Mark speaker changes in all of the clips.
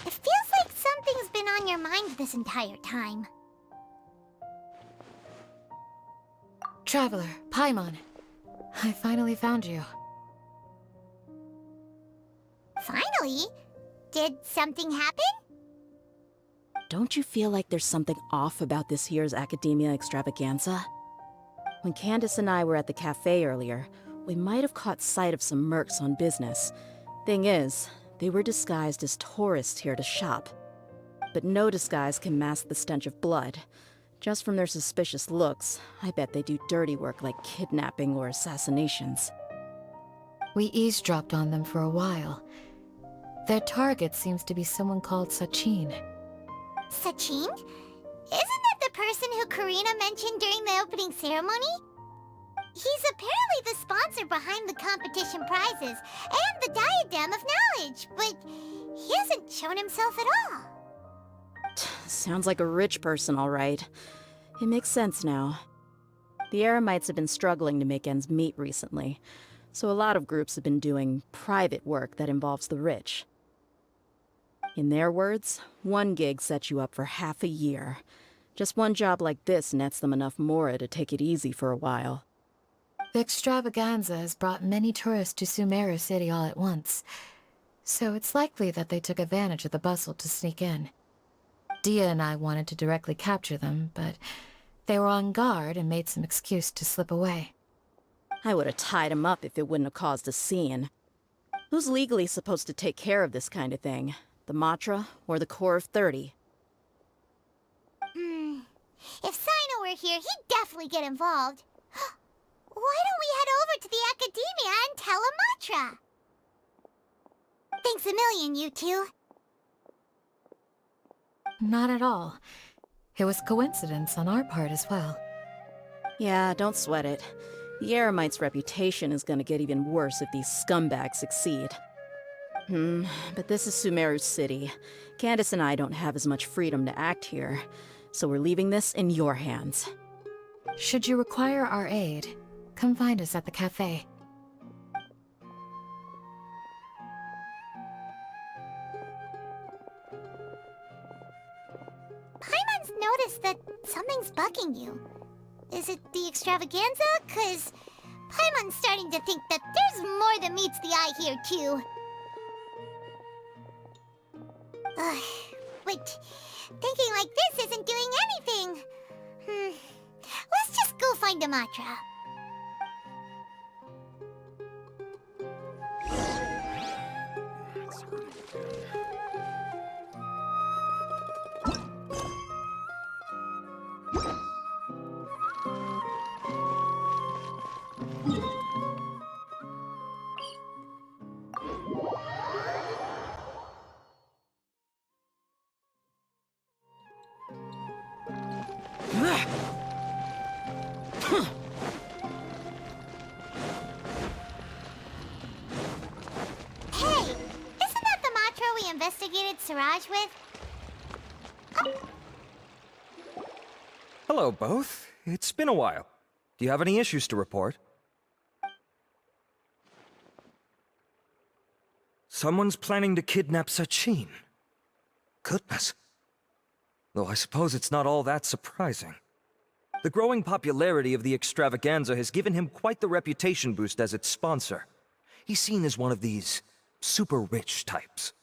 Speaker 1: It feels like something's been on your mind this entire time.
Speaker 2: Traveler, Paimon. I finally found you.
Speaker 1: Finally? Did something happen?
Speaker 3: Don't you feel like there's something off about this year's Akademiya extravaganza? When Candace and I were at the cafe earlier, we might have caught sight of some mercs on business. Thing is, they were disguised as tourists here to shop. But no disguise can mask the stench of blood. Just from their suspicious looks, I bet they do dirty work like kidnapping or assassinations.
Speaker 2: We eavesdropped on them for a while. Their target seems to be someone called Sachin.
Speaker 1: Sachin? Isn't that the person who Karina mentioned during the opening ceremony? He's apparently the sponsor behind the competition prizes and the Diadem of Knowledge, but he hasn't shown himself at all.
Speaker 3: Sounds like a rich person, all right. It makes sense now. The Eremites have been struggling to make ends meet recently, so a lot of groups have been doing private work that involves the rich. In their words, one gig sets you up for half a year. Just one job like this nets them enough mora to take it easy for a while.
Speaker 2: The extravaganza has brought many tourists to Sumeru City all at once, so it's likely that they took advantage of the bustle to sneak in. Dia and I wanted to directly capture them, but they were on guard and made some excuse to slip away.
Speaker 3: I would have tied him up if it wouldn't have caused a scene. Who's legally supposed to take care of this kind of thing? The Matra or the Core of 30?
Speaker 1: If Sino were here, he'd definitely get involved. Why don't we head over to the Akademiya and tell a matra? Thanks a million, you two.
Speaker 2: Not at all. It was coincidence on our part as well.
Speaker 3: Yeah, don't sweat it. The Eremites' reputation is gonna get even worse if these scumbags succeed. But this is Sumeru City. Candace and I don't have as much freedom to act here, so we're leaving this in your hands.
Speaker 2: Should you require our aid, come find us at the cafe.
Speaker 1: Paimon's noticed that something's bugging you. Is it the extravaganza? 'Cause Paimon's starting to think that there's more than meets the eye here, too. But thinking like this isn't doing anything. Let's just go find a matra. Investigated Siraj with?
Speaker 4: Hello, both. It's been a while. Do you have any issues to report? Someone's planning to kidnap Sachin. Goodness. Though I suppose it's not all that surprising. The growing popularity of the extravaganza has given him quite the reputation boost as its sponsor. He's seen as one of these super rich types.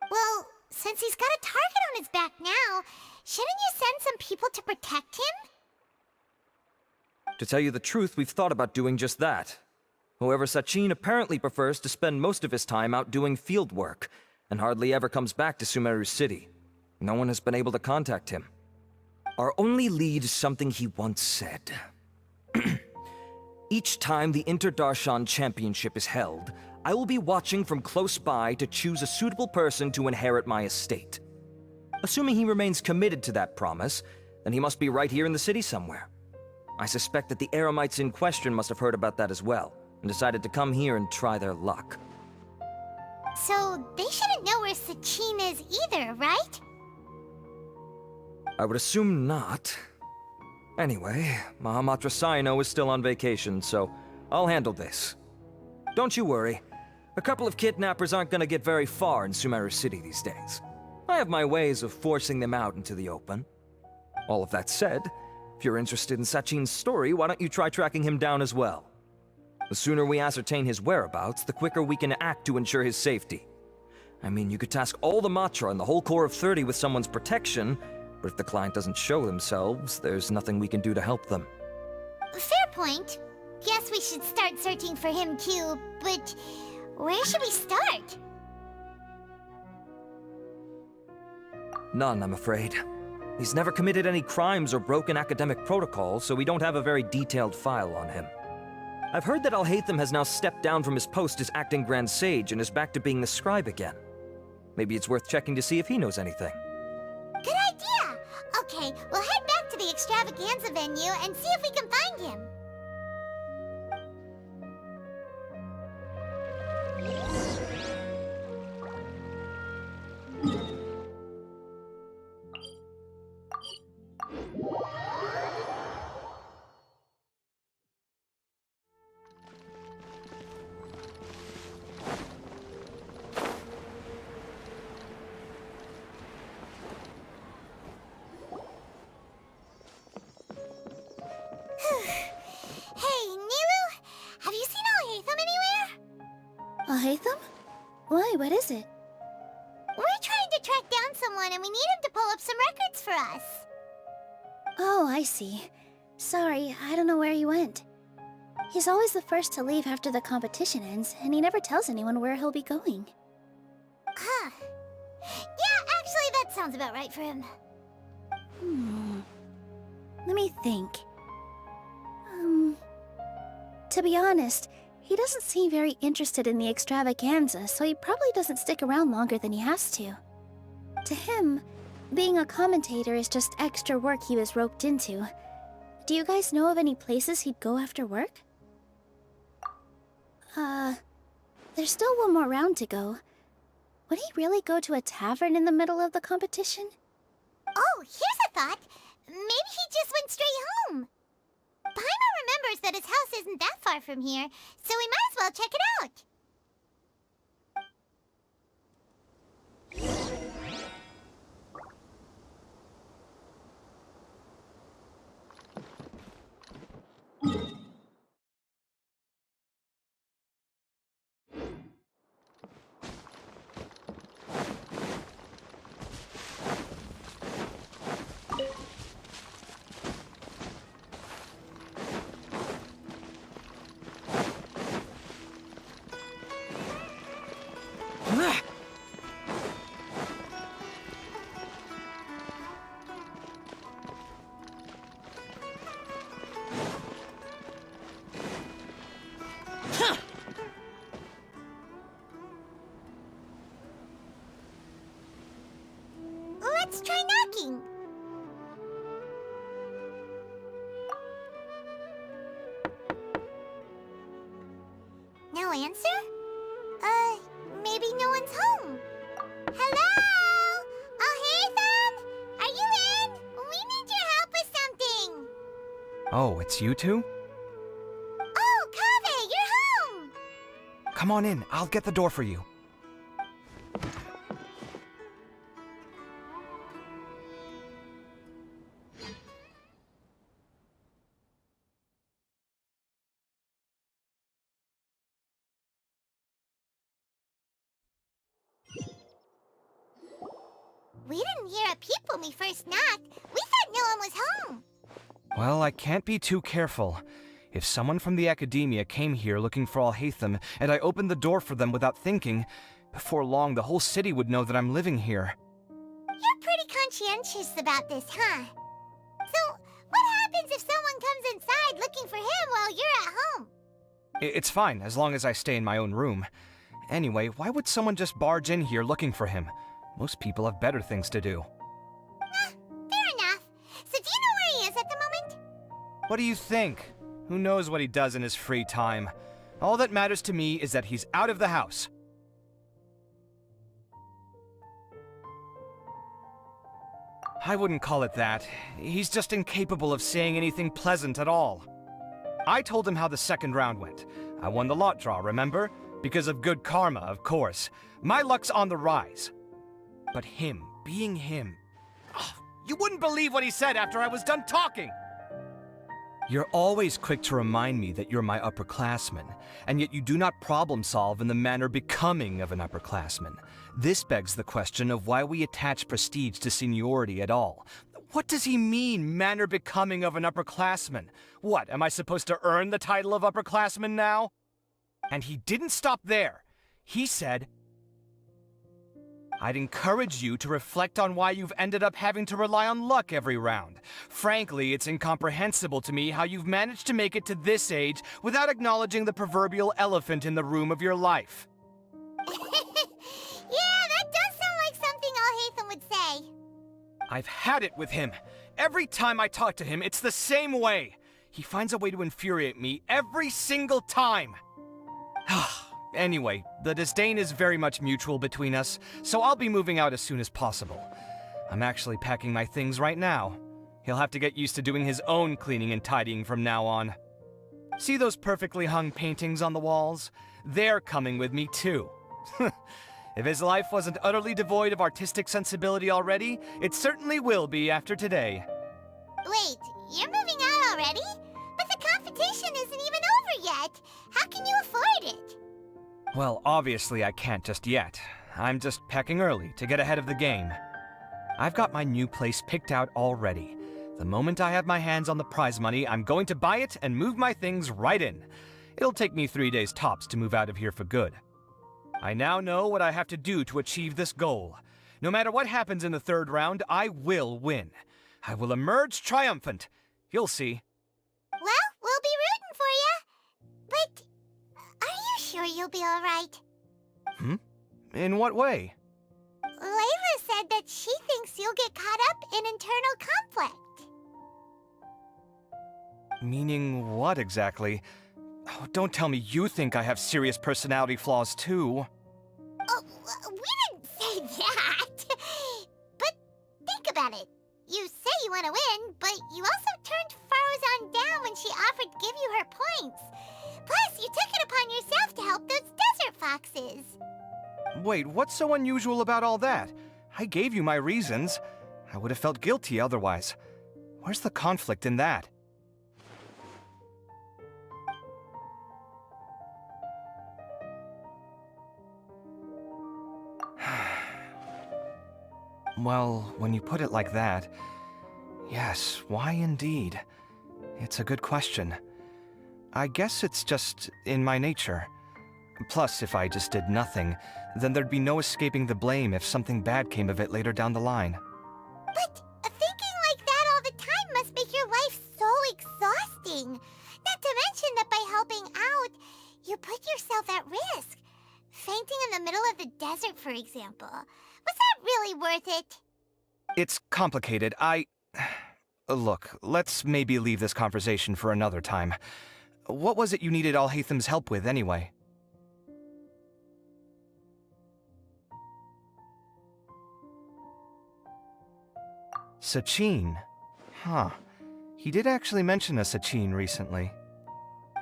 Speaker 1: Well, since he's got a target on his back now, shouldn't you send some people to protect him?
Speaker 4: To tell you the truth, we've thought about doing just that. However, Sachin apparently prefers to spend most of his time out doing field work, and hardly ever comes back to Sumeru City. No one has been able to contact him. Our only lead is something he once said. Each time the Inter-Darshan Championship is held, I will be watching from close by to choose a suitable person to inherit my estate. Assuming he remains committed to that promise, then he must be right here in the city somewhere. I suspect that the Eremites in question must have heard about that as well, and decided to come here and try their luck.
Speaker 1: So they shouldn't know where Sachin is either, right?
Speaker 4: I would assume not. Anyway, Mahamatra Saino is still on vacation, so I'll handle this. Don't you worry. A couple of kidnappers aren't gonna get very far in Sumeru City these days. I have my ways of forcing them out into the open. All of that said, if you're interested in Sachin's story, why don't you try tracking him down as well? The sooner we ascertain his whereabouts, the quicker we can act to ensure his safety. I mean, you could task all the matra and the whole core of 30 with someone's protection, but if the client doesn't show themselves, there's nothing we can do to help them.
Speaker 1: Fair point. Guess we should start searching for him too, but where should we start?
Speaker 4: None, I'm afraid. He's never committed any crimes or broken academic protocol, so we don't have a very detailed file on him. I've heard that Alhaitham has now stepped down from his post as acting Grand Sage and is back to being the scribe again. Maybe it's worth checking to see if he knows anything.
Speaker 1: Good idea! Okay, we'll head back to the extravaganza venue and see if we can find him. Hey, Nilu! Have you seen Alhaitham anywhere?
Speaker 5: Alhaitham? Why, what is it?
Speaker 1: We're trying to track down someone and we need him to pull up some records for us.
Speaker 5: Oh, I see. Sorry, I don't know where he went. He's always the first to leave after the competition ends, and he never tells anyone where he'll be going.
Speaker 1: Huh. Yeah, actually that sounds about right for him.
Speaker 5: Let me think. To be honest, he doesn't seem very interested in the extravaganza, so he probably doesn't stick around longer than he has to. To him, being a commentator is just extra work he was roped into. Do you guys know of any places he'd go after work? There's still one more round to go. Would he really go to a tavern in the middle of the competition?
Speaker 1: Oh, here's a thought. Maybe he just went straight home. Paimon remembers that his house isn't that far from here, so we might as well check it out. Let's try knocking. No answer? Maybe no one's home. Hello? Alhaitham? Are you in? We need your help with something.
Speaker 6: Oh, it's you two?
Speaker 1: Oh, Kaveh, you're home!
Speaker 6: Come on in, I'll get the door for you.
Speaker 1: We didn't hear a peep when we first knocked. We thought no one was home.
Speaker 6: Well, I can't be too careful. If someone from the Akademiya came here looking for Alhaitham, and I opened the door for them without thinking, before long the whole city would know that I'm living here.
Speaker 1: You're pretty conscientious about this, huh? So, what happens if someone comes inside looking for him while you're at home?
Speaker 6: It's fine, as long as I stay in my own room. Anyway, why would someone just barge in here looking for him? Most people have better things to do.
Speaker 1: Fair enough. So do you know where he is at the moment?
Speaker 6: What do you think? Who knows what he does in his free time? All that matters to me is that he's out of the house. I wouldn't call it that. He's just incapable of saying anything pleasant at all. I told him how the second round went. I won the lot draw, remember? Because of good karma, of course. My luck's on the rise. But him, being him... you wouldn't believe what he said after I was done talking! You're always quick to remind me that you're my upperclassman, and yet you do not problem solve in the manner becoming of an upperclassman. This begs the question of why we attach prestige to seniority at all. What does he mean, manner becoming of an upperclassman? What, am I supposed to earn the title of upperclassman now? And he didn't stop there. He said, I'd encourage you to reflect on why you've ended up having to rely on luck every round. Frankly, it's incomprehensible to me how you've managed to make it to this age without acknowledging the proverbial elephant in the room of your life.
Speaker 1: Yeah, that does sound like something Alhaitham would say.
Speaker 6: I've had it with him. Every time I talk to him, it's the same way. He finds a way to infuriate me every single time. Anyway, the disdain is very much mutual between us, so I'll be moving out as soon as possible. I'm actually packing my things right now. He'll have to get used to doing his own cleaning and tidying from now on. See those perfectly hung paintings on the walls? They're coming with me too. If his life wasn't utterly devoid of artistic sensibility already, it certainly will be after today.
Speaker 1: Wait, you're moving out already? But the competition isn't even over yet. How can you afford it?
Speaker 6: Well, obviously I can't just yet. I'm just packing early to get ahead of the game. I've got my new place picked out already. The moment I have my hands on the prize money, I'm going to buy it and move my things right in. It'll take me 3 days tops to move out of here for good. I now know what I have to do to achieve this goal. No matter what happens in the third round, I will win. I will emerge triumphant. You'll see.
Speaker 1: Well, we'll be rooting for you. But are you sure you'll be alright?
Speaker 6: In what way?
Speaker 1: Layla said that she thinks you'll get caught up in internal conflict.
Speaker 6: Meaning what exactly? Oh, don't tell me you think I have serious personality flaws too.
Speaker 1: Oh, we didn't say that. But think about it. You say you want to win, but you also turned Farozan down when she offered to give you her points. Plus, you took it upon yourself to help those desert foxes.
Speaker 6: Wait, what's so unusual about all that? I gave you my reasons. I would have felt guilty otherwise. Where's the conflict in that? Well, when you put it like that, yes, why indeed? It's a good question. I guess it's just in my nature. Plus, if I just did nothing, then there'd be no escaping the blame if something bad came of it later down the line.
Speaker 1: But thinking like that all the time must make your life so exhausting. Not to mention that by helping out, you put yourself at risk. Fainting in the middle of the desert, for example. Was that really worth it?
Speaker 6: It's complicated. Look, let's maybe leave this conversation for another time. What was it you needed Alhaitham's help with, anyway? Sachin? Huh. He did actually mention a Sachin recently.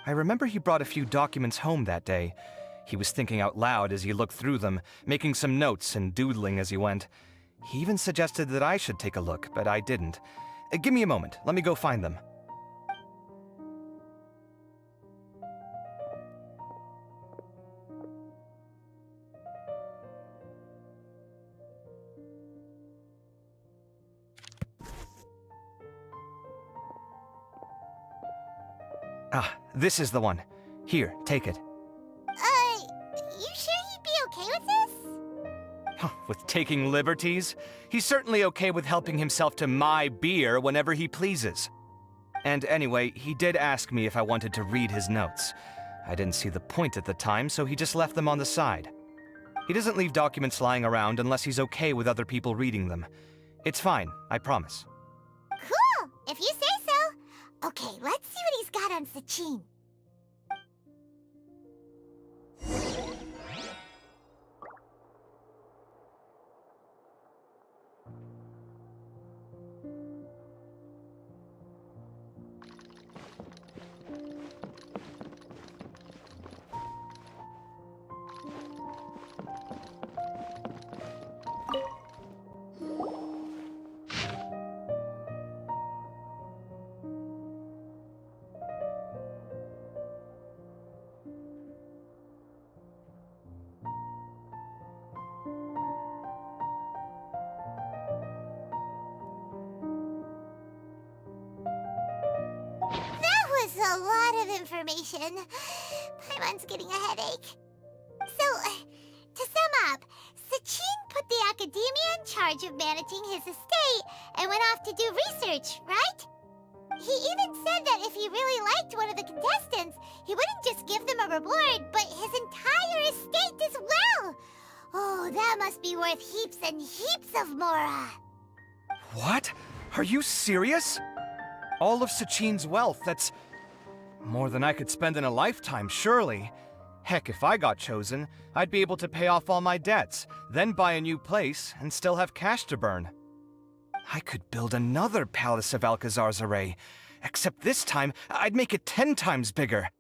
Speaker 6: I remember he brought a few documents home that day. He was thinking out loud as he looked through them, making some notes and doodling as he went. He even suggested that I should take a look, but I didn't. Give me a moment. Let me go find them. Ah, this is the one. Here, take it.
Speaker 1: You sure he'd be okay with this?
Speaker 6: With taking liberties? He's certainly okay with helping himself to my beer whenever he pleases. And anyway, he did ask me if I wanted to read his notes. I didn't see the point at the time, so he just left them on the side. He doesn't leave documents lying around unless he's okay with other people reading them. It's fine, I promise.
Speaker 1: Cool, if you say so. Okay, let's see what he's got on Sachin. A lot of information. Paimon's getting a headache. So, to sum up, Sachin put the Akademiya in charge of managing his estate and went off to do research, right? He even said that if he really liked one of the contestants, he wouldn't just give them a reward, but his entire estate as well. Oh, that must be worth heaps and heaps of mora.
Speaker 6: What? Are you serious? All of Sachin's wealth, that's more than I could spend in a lifetime, surely. Heck, if I got chosen, I'd be able to pay off all my debts, then buy a new place, and still have cash to burn. I could build another Palace of Alcazar's array, except this time, I'd make it 10 times bigger.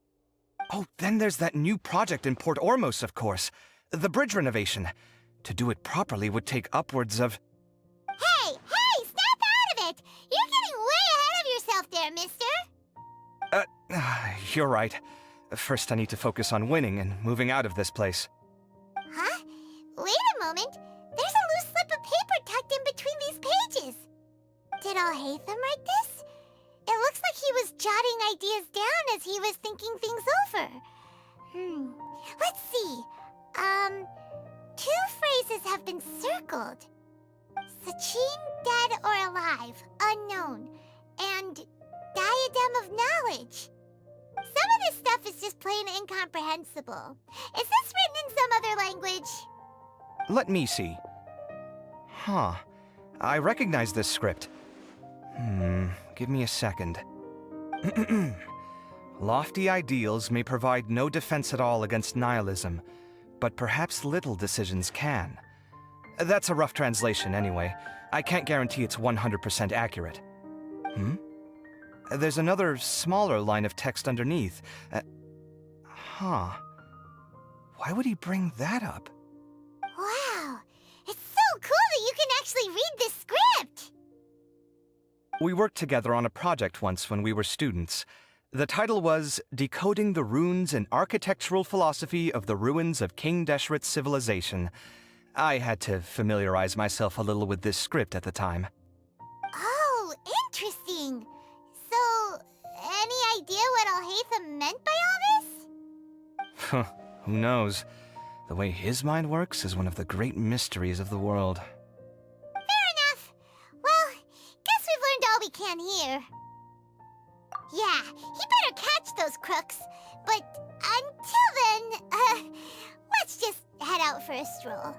Speaker 6: Oh, then there's that new project in Port Ormos, of course. The bridge renovation. To do it properly would take upwards of...
Speaker 1: Hey, snap out of it! You're getting way ahead of yourself there, mister!
Speaker 6: You're right. First I need to focus on winning and moving out of this place.
Speaker 1: Huh? Wait a moment. There's a loose slip of paper tucked in between these pages. Did Alhaitham write this? It looks like he was jotting ideas down as he was thinking things over. Let's see. 2 phrases have been circled. Sachin, dead or alive, unknown. And diadem of knowledge. Some of this stuff is just plain incomprehensible. Is this written in some other language?
Speaker 6: Let me see. Huh. I recognize this script. Give me a second. Lofty ideals may provide no defense at all against nihilism, but perhaps little decisions can. That's a rough translation anyway. I can't guarantee it's 100% accurate. There's another smaller line of text underneath. Why would he bring that up?
Speaker 1: Wow, it's so cool that you can actually read this script!
Speaker 6: We worked together on a project once when we were students. The title was Decoding the Runes and Architectural Philosophy of the Ruins of King Deshret's Civilization. I had to familiarize myself a little with this script at the time.
Speaker 1: Oh, interesting. So, any idea what Alhaitham meant by all this?
Speaker 6: Who knows? The way his mind works is one of the great mysteries of the world.
Speaker 1: Fair enough. Well, guess we've learned all we can here. Yeah, he better catch those crooks. But until then, let's just head out for a stroll.